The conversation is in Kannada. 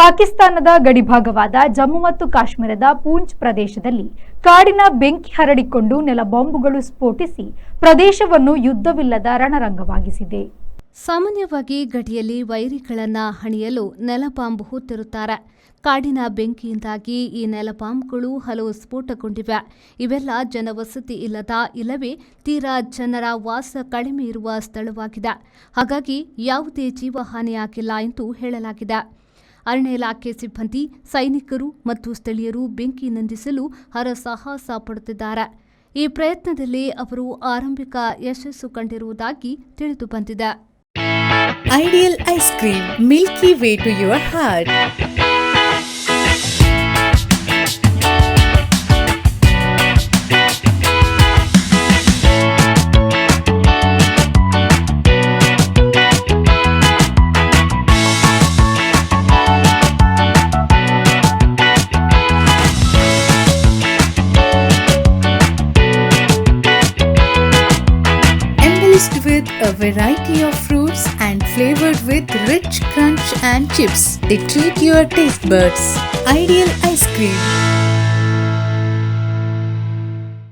ಪಾಕಿಸ್ತಾನದ ಗಡಿಭಾಗವಾದ ಜಮ್ಮು ಮತ್ತು ಕಾಶ್ಮೀರದ ಪೂಂಚ್ ಪ್ರದೇಶದಲ್ಲಿ ಕಾಡಿನ ಬೆಂಕಿ ಹರಡಿಕೊಂಡು ನೆಲ ಬಾಂಬುಗಳು ಸ್ಫೋಟಿಸಿ ಪ್ರದೇಶವನ್ನು ಯುದ್ಧವಿಲ್ಲದ ರಣರಂಗವಾಗಿಸಿದೆ. ಸಾಮಾನ್ಯವಾಗಿ ಗಡಿಯಲ್ಲಿ ವೈರಿಗಳನ್ನ ಹಣಿಯಲು ನೆಲಬಾಂಬ್ ಹೂತಿರುತ್ತಾರೆ. ಕಾಡಿನ ಬೆಂಕಿಯಿಂದಾಗಿ ಈ ನೆಲಬಾಂಬ್ಗಳು ಹಲವು ಸ್ಫೋಟಗೊಂಡಿವೆ. ಇವೆಲ್ಲ ಜನವಸತಿ ಇಲ್ಲದ ಇಲ್ಲವೇ ತೀರಾ ಜನರ ವಾಸ ಕಡಿಮೆ ಇರುವ ಸ್ಥಳವಾಗಿದೆ. ಹಾಗಾಗಿ ಯಾವುದೇ ಜೀವಹಾನಿಯಾಗಿಲ್ಲ ಎಂದು ಹೇಳಲಾಗಿದೆ. ಅರಣ್ಯ ಇಲಾಖೆ ಸಿಬ್ಬಂದಿ, ಸೈನಿಕರು ಮತ್ತು ಸ್ಥಳೀಯರು ಬೆಂಕಿ ನಂದಿಸಲು ಹರಸಾಹಸ ಪಡುತ್ತಿದ್ದಾರೆ. ಈ ಪ್ರಯತ್ನದಲ್ಲಿ ಅವರು ಆರಂಭಿಕ ಯಶಸ್ಸು ಕಂಡಿರುವುದಾಗಿ ತಿಳಿದು ಬಂದಿದೆ. Ideal ice cream, milky way to your heart. With a variety of fruits and flavored with rich crunch and chips, they treat your taste buds. Ideal ice cream.